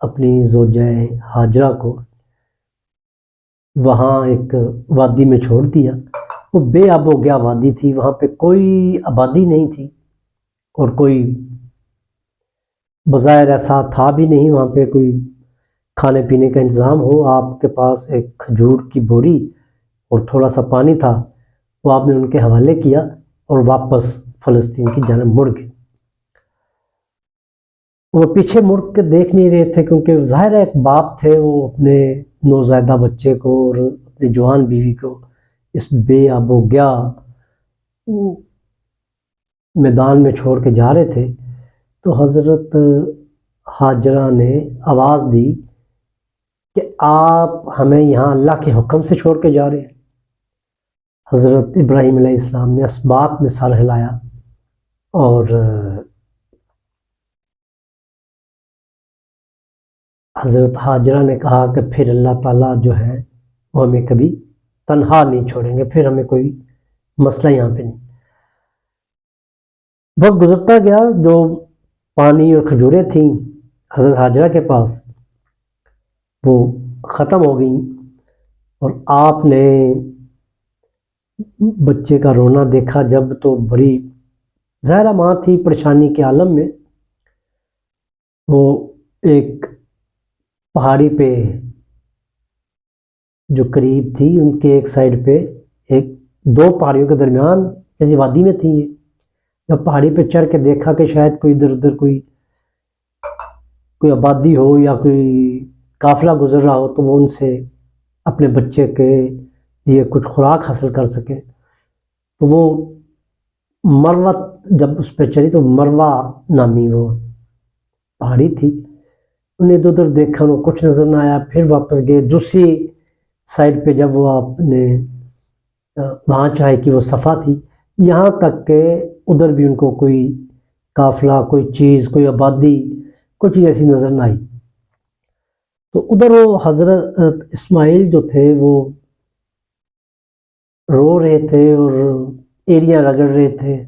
اپنی زوجہ ہاجرہ کو وہاں ایک وادی میں چھوڑ دیا. وہ بے آب و گیا وادی تھی، وہاں پہ کوئی آبادی نہیں تھی اور کوئی بظاہر ایسا تھا بھی نہیں وہاں پہ کوئی کھانے پینے کا انتظام ہو. آپ کے پاس ایک کھجور کی بوری اور تھوڑا سا پانی تھا، وہ آپ نے ان کے حوالے کیا اور واپس فلسطین کی جانب مڑ گئے. وہ پیچھے مڑ کے دیکھ نہیں رہے تھے کیونکہ ظاہر ہے ایک باپ تھے، وہ اپنے نوزائیدہ بچے کو اور اپنی جوان بیوی کو اس بے آب و گیا میدان میں چھوڑ کے جا رہے تھے. تو حضرت ہاجرہ نے آواز دی کہ آپ ہمیں یہاں اللہ کے حکم سے چھوڑ کے جا رہے ہیں. حضرت ابراہیم علیہ السلام نے اسبات میں سر ہلایا اور حضرت ہاجرہ نے کہا کہ پھر اللہ تعالیٰ جو ہے وہ ہمیں کبھی تنہا نہیں چھوڑیں گے، پھر ہمیں کوئی مسئلہ یہاں پہ نہیں. وقت گزرتا گیا، جو پانی اور کھجوریں تھیں حضرت ہاجرہ کے پاس وہ ختم ہو گئیں اور آپ نے بچے کا رونا دیکھا جب تو بڑی ظاہرہ ماں تھی پریشانی کے عالم میں. وہ ایک پہاڑی پہ جو قریب تھی ان کے ایک سائڈ پہ ایک دو پہاڑیوں کے درمیان ایسی وادی میں تھی. یہ جب پہاڑی پہ چڑھ کے دیکھا کہ شاید کوئی ادھر ادھر کوئی آبادی ہو یا کوئی قافلہ گزر رہا ہو تو وہ ان سے اپنے بچے کے لیے کچھ خوراک حاصل کر سکے. تو وہ مروہ جب اس پہ چڑھی تو مروہ نامی وہ پہاڑی تھی. انہیں ادھر ادھر دیکھا، انہیں کچھ نظر نہ آیا، پھر واپس گئے. دوسری سائڈ پہ جب وہ آپ نے وہاں چڑھائی کی وہ صفا تھی، یہاں تک کہ ادھر بھی ان کو کوئی قافلہ، کوئی چیز، کوئی آبادی، کوئی چیز ایسی نظر نہ آئی. تو ادھر وہ حضرت اسماعیل جو تھے وہ رو رہے تھے اور ایڑیاں رگڑ رہے تھے.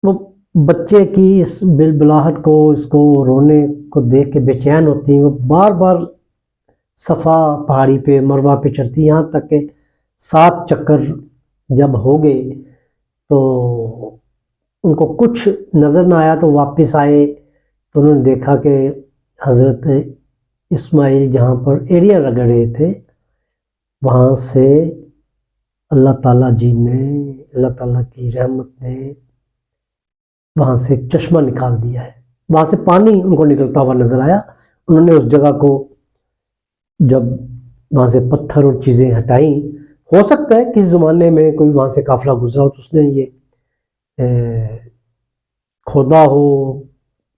وہ بچے کی اس بلبلاہٹ کو، اس کو رونے کو دیکھ کے بے چین ہوتی ہیں. وہ بار بار صفا پہاڑی پہ مروہ پہ چڑھتی، یہاں تک کہ 7 چکر جب ہو گئے تو ان کو کچھ نظر نہ آیا. تو واپس آئے تو انہوں نے دیکھا کہ حضرت اسماعیل جہاں پر ایڑیاں رگڑ رہے تھے وہاں سے اللہ تعالیٰ جی نے، اللہ تعالیٰ کی رحمت نے وہاں سے ایک چشمہ نکال دیا ہے. وہاں سے پانی ان کو نکلتا ہوا نظر آیا. انہوں نے اس جگہ کو جب وہاں سے پتھر اور چیزیں ہٹائیں، ہو سکتا ہے کس زمانے میں کوئی وہاں سے قافلہ گزرا ہو تو اس نے یہ کھودا ہو،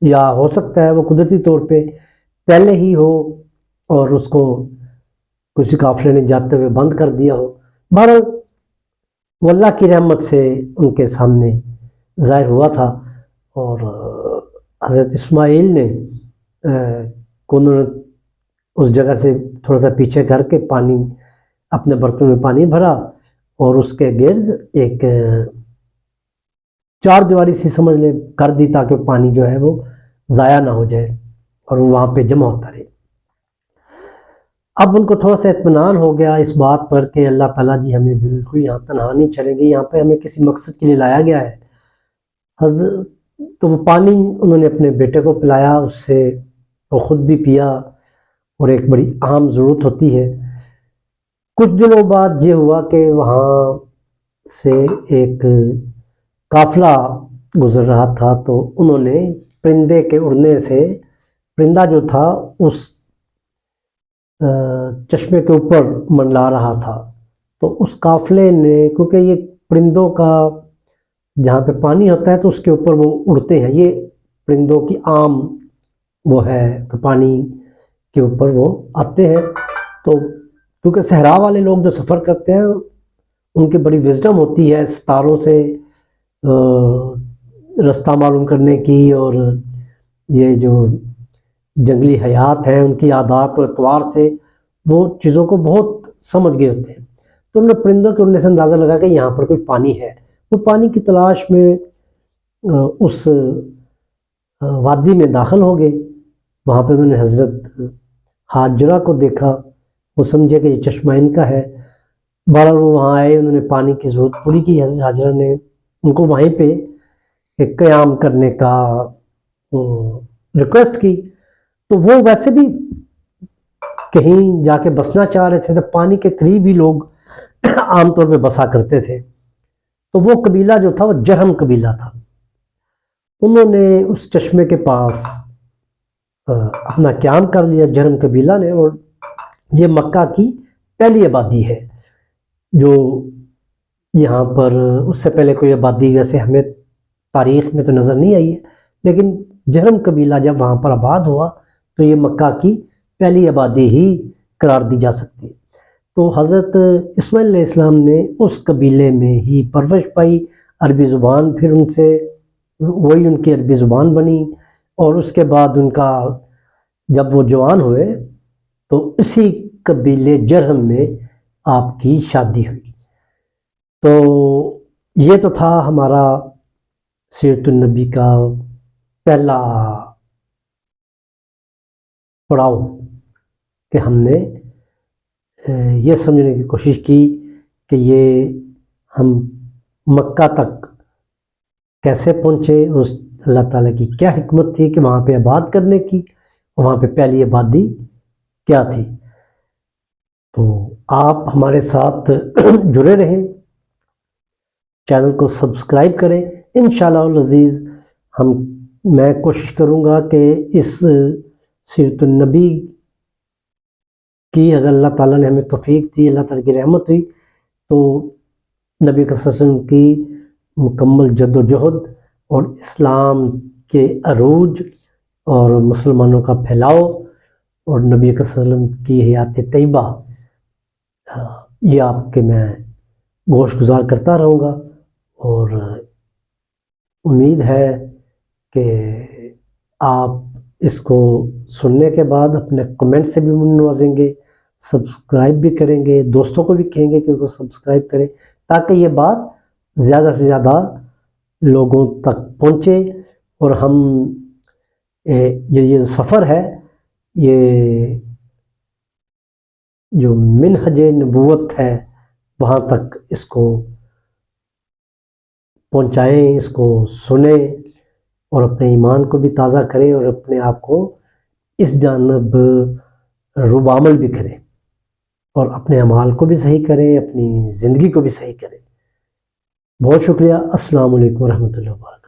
یا ہو سکتا ہے وہ قدرتی طور پہ پہلے ہی ہو اور اس کو کسی قافلے نے جاتے ہوئے بند کر دیا ہو. بہرحال وہ اللہ کی رحمت سے ان کے سامنے ظاہر ہوا تھا. اور حضرت اسماعیل نے انہوں نے اس جگہ سے تھوڑا سا پیچھے کر کے پانی اپنے برتن میں پانی بھرا اور اس کے گرد ایک چار دیواری سی سمجھ لے کر دی تاکہ پانی جو ہے وہ ضائع نہ ہو جائے اور وہ وہاں پہ جمع ہوتا رہے. اب ان کو تھوڑا سا اطمینان ہو گیا اس بات پر کہ اللہ تعالیٰ جی ہمیں بالکل یہاں تنہا نہیں چھڑیں گے، یہاں پہ ہمیں کسی مقصد کے لیے لایا گیا ہے. تو وہ پانی انہوں نے اپنے بیٹے کو پلایا، اس سے وہ خود بھی پیا، اور ایک بڑی اہم ضرورت ہوتی ہے. کچھ دنوں بعد یہ ہوا کہ وہاں سے ایک قافلہ گزر رہا تھا تو انہوں نے پرندے کے اڑنے سے، پرندہ جو تھا اس چشمے کے اوپر منڈلا رہا تھا، تو اس قافلے نے، کیونکہ یہ پرندوں کا جہاں پہ پانی ہوتا ہے تو اس کے اوپر وہ اڑتے ہیں، یہ پرندوں کی عام وہ ہے کہ پانی کے اوپر وہ آتے ہیں. تو کیونکہ صحرا والے لوگ جو سفر کرتے ہیں ان کی بڑی وزڈم ہوتی ہے ستاروں سے رستہ معلوم کرنے کی، اور یہ جو جنگلی حیات ہیں ان کی عادات و اطوار سے وہ چیزوں کو بہت سمجھ گئے ہوتے ہیں. تو انہوں نے پرندوں کے اڑنے سے اندازہ لگا کہ یہاں پر کوئی پانی ہے. وہ پانی کی تلاش میں اس وادی میں داخل ہو گئے. وہاں پہ انہوں نے حضرت حاجرہ کو دیکھا، وہ سمجھے کہ یہ چشمہ ان کا ہے۔ بہرحال وہ وہاں آئے، انہوں نے پانی کی ضرورت پوری کی، حضرت حاجرہ نے ان کو وہیں پہ ایک قیام کرنے کا ریکویسٹ کی۔ تو وہ ویسے بھی کہیں جا کے بسنا چاہ رہے تھے، تو پانی کے قریب ہی لوگ عام طور پہ بسا کرتے تھے۔ تو وہ قبیلہ جو تھا وہ جرہم قبیلہ تھا۔ انہوں نے اس چشمے کے پاس اپنا قیام کر لیا جرہم قبیلہ نے، اور یہ مکہ کی پہلی آبادی ہے جو یہاں پر، اس سے پہلے کوئی آبادی ویسے ہمیں تاریخ میں تو نظر نہیں آئی ہے، لیکن جرہم قبیلہ جب وہاں پر آباد ہوا تو یہ مکہ کی پہلی آبادی ہی قرار دی جا سکتی ہے۔ تو حضرت اسماعیل علیہ السلام نے اس قبیلے میں ہی پرورش پائی، عربی زبان پھر ان سے وہی ان کی عربی زبان بنی، اور اس کے بعد ان کا جب وہ جوان ہوئے تو اسی قبیلے جرہم میں آپ کی شادی ہوئی۔ تو یہ تو تھا ہمارا سیرت النبی کا پہلا پڑاؤ کہ ہم نے یہ سمجھنے کی کوشش کی کہ یہ ہم مکہ تک کیسے پہنچے، اس اللہ تعالیٰ کی کیا حکمت تھی کہ وہاں پہ آباد کرنے کی، وہاں پہ پہلی آبادی کیا تھی۔ تو آپ ہمارے ساتھ جڑے رہیں، چینل کو سبسکرائب کریں۔ انشاءاللہ العزیز میں کوشش کروں گا کہ اس سیرت النبی کی، اگر اللہ تعالیٰ نے ہمیں توفیق دی، اللہ تعالیٰ کی رحمت ہوئی، تو نبی صلی اللہ علیہ وسلم کی مکمل جد و جہد اور اسلام کے عروج اور مسلمانوں کا پھیلاؤ اور نبی صلی اللہ علیہ وسلم کی حیات طیبہ، یہ آپ کے میں گوش گزار کرتا رہوں گا، اور امید ہے کہ آپ اس کو سننے کے بعد اپنے کمنٹ سے بھی نوازیں گے، سبسکرائب بھی کریں گے، دوستوں کو بھی کہیں گے کہ اس کو سبسکرائب کریں، تاکہ یہ بات زیادہ سے زیادہ لوگوں تک پہنچے، اور ہم یہ سفر ہے، یہ جو منہج نبوت ہے وہاں تک اس کو پہنچائیں، اس کو سنیں، اور اپنے ایمان کو بھی تازہ کریں، اور اپنے آپ کو اس جانب رب عمل بھی کریں، اور اپنے اعمال کو بھی صحیح کریں، اپنی زندگی کو بھی صحیح کریں۔ بہت شکریہ۔ السلام علیکم ورحمۃ اللہ وبرکاتہ۔